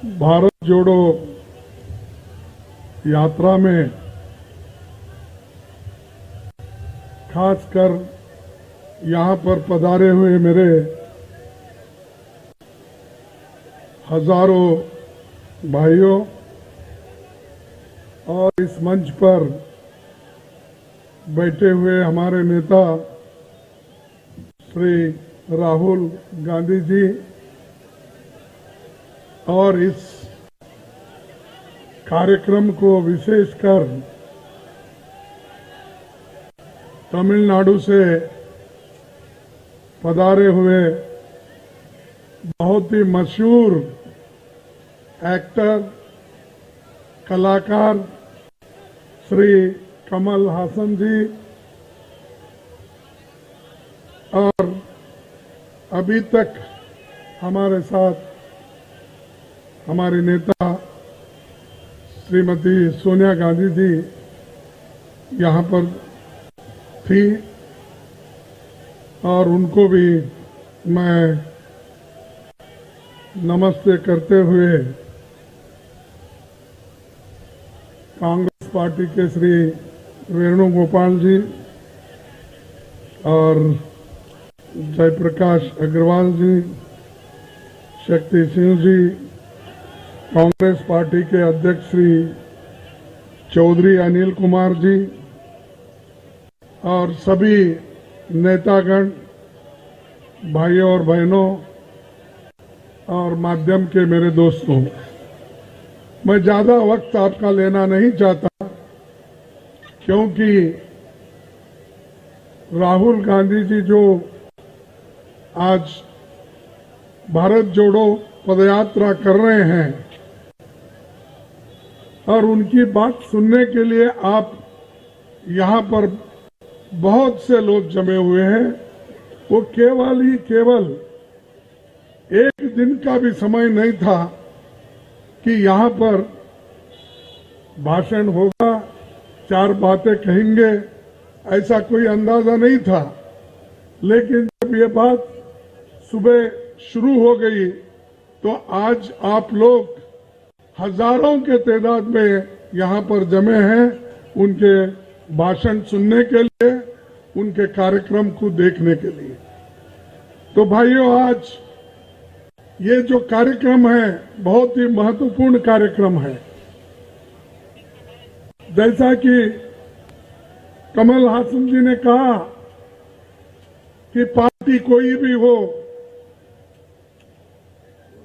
भारत जोड़ो यात्रा में खासकर यहां पर पधारे हुए मेरे हजारों भाइयों और इस मंच पर बैठे हुए हमारे नेता श्री राहुल गांधी जी और इस कार्यक्रम को विशेषकर तमिलनाडु से पधारे हुए बहुत ही मशहूर एक्टर कलाकार श्री कमल हासन जी और अभी तक हमारे साथ हमारी नेता श्रीमती सोनिया गांधी जी यहाँ पर थी और उनको भी मैं नमस्ते करते हुए कांग्रेस पार्टी के श्री वेणुगोपाल जी और जयप्रकाश अग्रवाल जी, शक्ति सिंह जी, कांग्रेस पार्टी के अध्यक्ष श्री चौधरी अनिल कुमार जी और सभी नेतागण, भाइयों और बहनों और माध्यम के मेरे दोस्तों, मैं ज्यादा वक्त आपका लेना नहीं चाहता क्योंकि राहुल गांधी जी जो आज भारत जोड़ो पदयात्रा कर रहे हैं और उनकी बात सुनने के लिए आप यहाँ पर बहुत से लोग जमे हुए हैं। वो केवल एक दिन का भी समय नहीं था कि यहाँ पर भाषण होगा, चार बातें कहेंगे, ऐसा कोई अंदाजा नहीं था। लेकिन जब ये बात सुबह शुरू हो गई तो आज आप लोग हजारों के तादाद में यहाँ पर जमे हैं उनके भाषण सुनने के लिए, उनके कार्यक्रम को देखने के लिए। तो भाइयों, आज ये जो कार्यक्रम है बहुत ही महत्वपूर्ण कार्यक्रम है। जैसा कि कमल हासन जी ने कहा कि पार्टी कोई भी हो,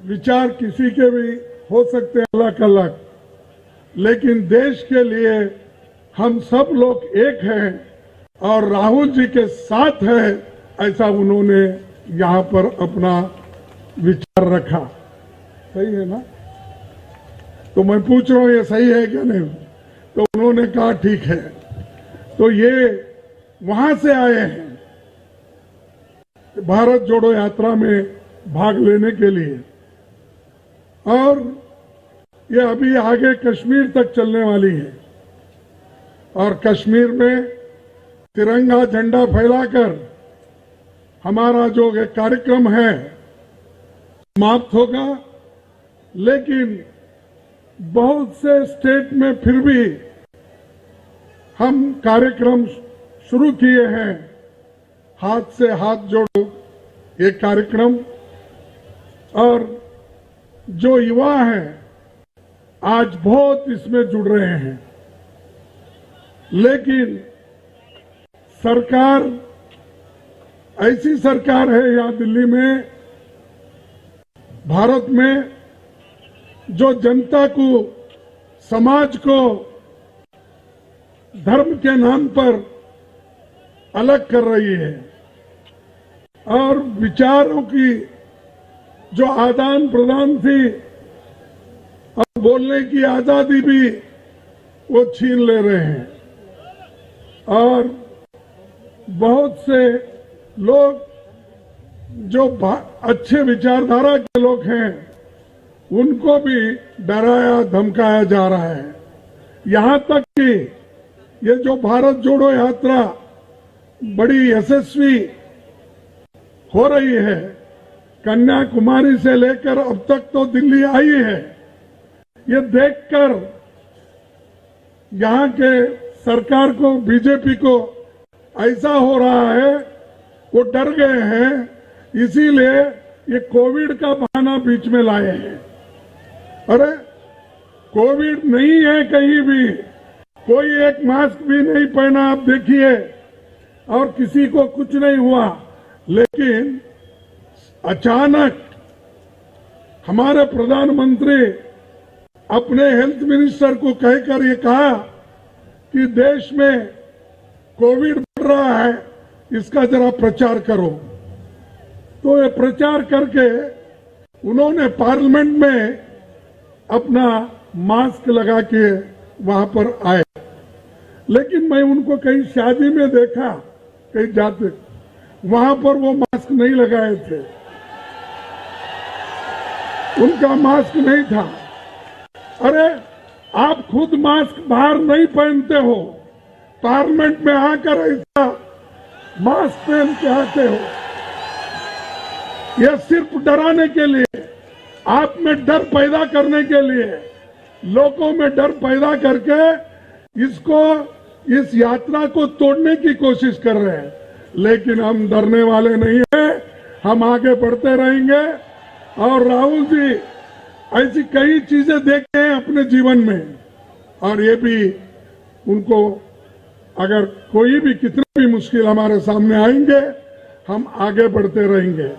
विचार किसी के भी हो सकते हैं अलग अलग, लेकिन देश के लिए हम सब लोग एक हैं और राहुल जी के साथ है, ऐसा उन्होंने यहाँ पर अपना विचार रखा। सही है ना? तो मैं पूछ रहा हूं ये सही है क्या नहीं? तो उन्होंने कहा ठीक है। तो ये वहां से आए हैं भारत जोड़ो यात्रा में भाग लेने के लिए और ये अभी आगे कश्मीर तक चलने वाली है और कश्मीर में तिरंगा झंडा फैलाकर हमारा जो ये कार्यक्रम है समाप्त होगा। लेकिन बहुत से स्टेट में फिर भी हम कार्यक्रम शुरू किए हैं, हाथ से हाथ जोड़ो ये कार्यक्रम, और जो युवा हैं आज बहुत इसमें जुड़ रहे हैं। लेकिन सरकार, ऐसी सरकार है यहां दिल्ली में, भारत में, जो जनता को, समाज को धर्म के नाम पर अलग कर रही है और विचारों की जो आदान प्रदान थी और बोलने की आजादी भी वो छीन ले रहे हैं। और बहुत से लोग जो अच्छे विचारधारा के लोग हैं उनको भी डराया धमकाया जा रहा है। यहां तक कि ये जो भारत जोड़ो यात्रा बड़ी यशस्वी हो रही है, कन्याकुमारी से लेकर अब तक तो दिल्ली आई है, ये देखकर यहाँ के सरकार को, बीजेपी को ऐसा हो रहा है, वो डर गए हैं, इसीलिए ये कोविड का बहाना बीच में लाए हैं। अरे कोविड नहीं है, कहीं भी कोई एक मास्क भी नहीं पहना, आप देखिए, और किसी को कुछ नहीं हुआ। लेकिन अचानक हमारे प्रधानमंत्री अपने हेल्थ मिनिस्टर को कहकर ये कहा कि देश में कोविड बढ़ रहा है, इसका जरा प्रचार करो। तो ये प्रचार करके उन्होंने पार्लियामेंट में अपना मास्क लगा के वहां पर आए। लेकिन मैं उनको कहीं शादी में देखा, कहीं जाते, वहां पर वो मास्क नहीं लगाए थे, उनका मास्क नहीं था। अरे आप खुद मास्क बाहर नहीं पहनते हो, पार्लियामेंट में आकर ऐसा मास्क पहन के आते हो। यह सिर्फ डराने के लिए, आप में डर पैदा करने के लिए, लोगों में डर पैदा करके इस यात्रा को तोड़ने की कोशिश कर रहे हैं। लेकिन हम डरने वाले नहीं हैं, हम आगे बढ़ते रहेंगे। और राहुल जी ऐसी कई चीजें देखे हैं अपने जीवन में, और ये भी उनको, अगर कोई भी कितनी भी मुश्किल हमारे सामने आएंगे, हम आगे बढ़ते रहेंगे।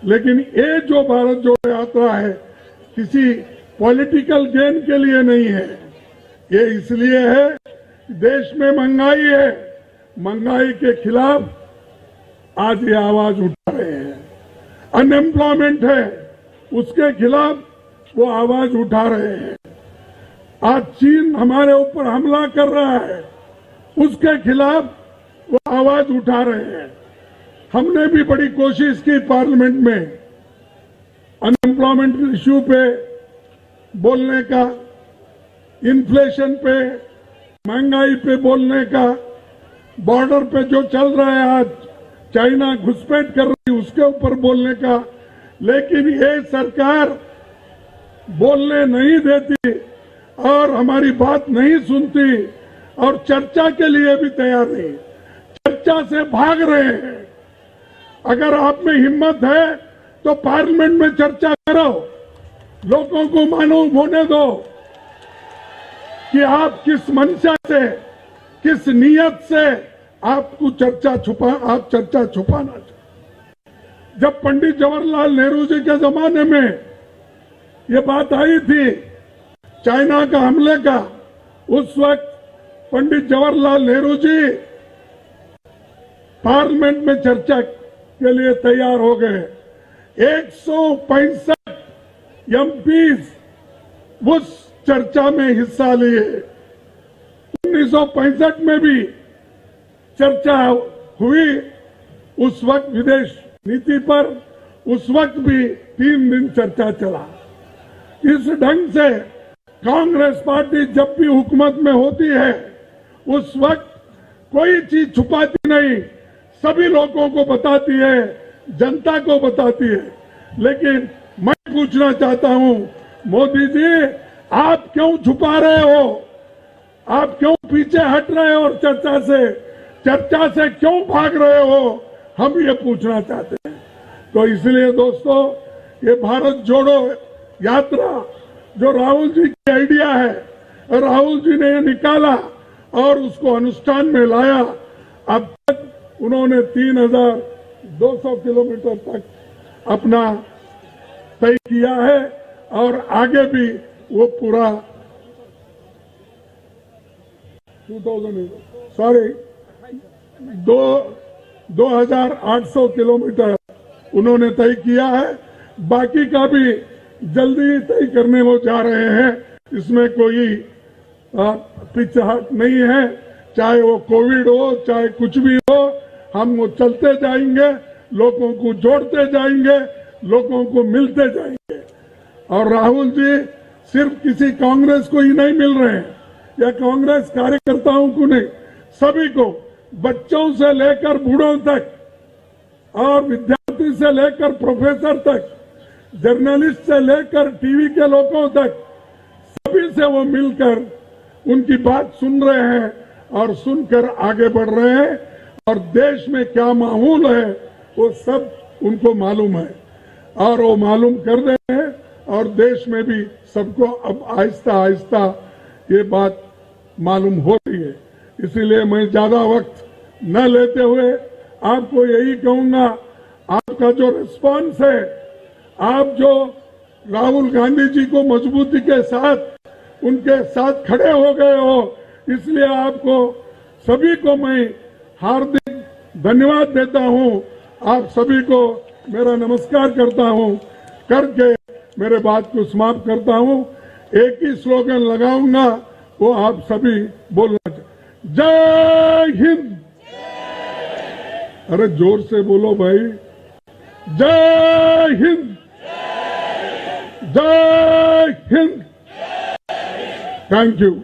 लेकिन ये जो भारत जोड़ो यात्रा है, किसी पॉलिटिकल गेन के लिए नहीं है, ये इसलिए है देश में महंगाई है, महंगाई के खिलाफ आज ये आवाज उठा रहे हैं। अनएम्प्लॉयमेंट है, उसके खिलाफ वो आवाज उठा रहे हैं। आज चीन हमारे ऊपर हमला कर रहा है, उसके खिलाफ वो आवाज उठा रहे हैं। हमने भी बड़ी कोशिश की पार्लियामेंट में अनएम्प्लॉयमेंट इश्यू पे बोलने का, इन्फ्लेशन पे, महंगाई पे बोलने का, बॉर्डर पे जो चल रहा है आज, चाइना घुसपैठ कर रही है, उसके ऊपर बोलने का। लेकिन ये सरकार बोलने नहीं देती और हमारी बात नहीं सुनती, और चर्चा के लिए भी तैयार नहीं, चर्चा से भाग रहे हैं। अगर आप में हिम्मत है तो पार्लियामेंट में चर्चा करो, लोगों को मालूम होने दो कि आप किस मंशा से, किस नियत से आपको चर्चा छुपाना चाहते। जब पंडित जवाहरलाल नेहरू जी के जमाने में ये बात आई थी चाइना का हमले का, उस वक्त पंडित जवाहरलाल नेहरू जी पार्लियामेंट में चर्चा के लिए तैयार हो गए। 165 एमपीज उस चर्चा में हिस्सा लिए। 1965 में भी चर्चा हुई, उस वक्त विदेश नीति पर, उस वक्त भी 3 दिन चर्चा चला। इस ढंग से कांग्रेस पार्टी जब भी हुकूमत में होती है, उस वक्त कोई चीज छुपाती नहीं, सभी लोगों को बताती है, जनता को बताती है। लेकिन मैं पूछना चाहता हूं, मोदी जी आप क्यों छुपा रहे हो? आप क्यों पीछे हट रहे हो और चर्चा से क्यों भाग रहे हो? हम ये पूछना चाहते हैं। तो इसलिए दोस्तों, ये भारत जोड़ो यात्रा जो राहुल जी की आइडिया है, राहुल जी ने ये निकाला और उसको अनुष्ठान में लाया। अब तक उन्होंने 3200 किलोमीटर तक अपना तय किया है, और आगे भी वो पूरा 2800 किलोमीटर उन्होंने तय किया है। बाकी का भी जल्दी तय करने वो जा रहे हैं, इसमें कोई पिछाहट नहीं है। चाहे वो कोविड हो, चाहे कुछ भी हो, हम वो चलते जाएंगे, लोगों को जोड़ते जाएंगे, लोगों को मिलते जाएंगे। और राहुल जी सिर्फ किसी कांग्रेस को ही नहीं मिल रहे हैं, या कांग्रेस कार्यकर्ताओं को नहीं, सभी को, बच्चों से लेकर बूढ़ों तक, और विद्यार्थी से लेकर प्रोफेसर तक, जर्नलिस्ट से लेकर टीवी के लोगों तक, सभी से वो मिलकर उनकी बात सुन रहे हैं और सुनकर आगे बढ़ रहे हैं और देश में क्या माहौल है वो सब उनको मालूम है और वो मालूम कर रहे हैं और देश में भी सबको अब आहिस्ता आहिस्ता ये बात मालूम हो रही है। इसीलिए मैं ज्यादा वक्त न लेते हुए आपको यही कहूंगा, आपका जो रिस्पांस है, आप जो राहुल गांधी जी को मजबूती के साथ उनके साथ खड़े हो गए हो, इसलिए आपको सभी को मैं हार्दिक धन्यवाद देता हूं। आप सभी को मेरा नमस्कार करता हूं करके मेरे बात को समाप्त करता हूं। एक ही स्लोगन लगाऊंगा, वो आप सभी बोलना चाहिए, जय हिंद। अरे जोर से बोलो भाई, जय हिंद, जय हिंद। Thank you.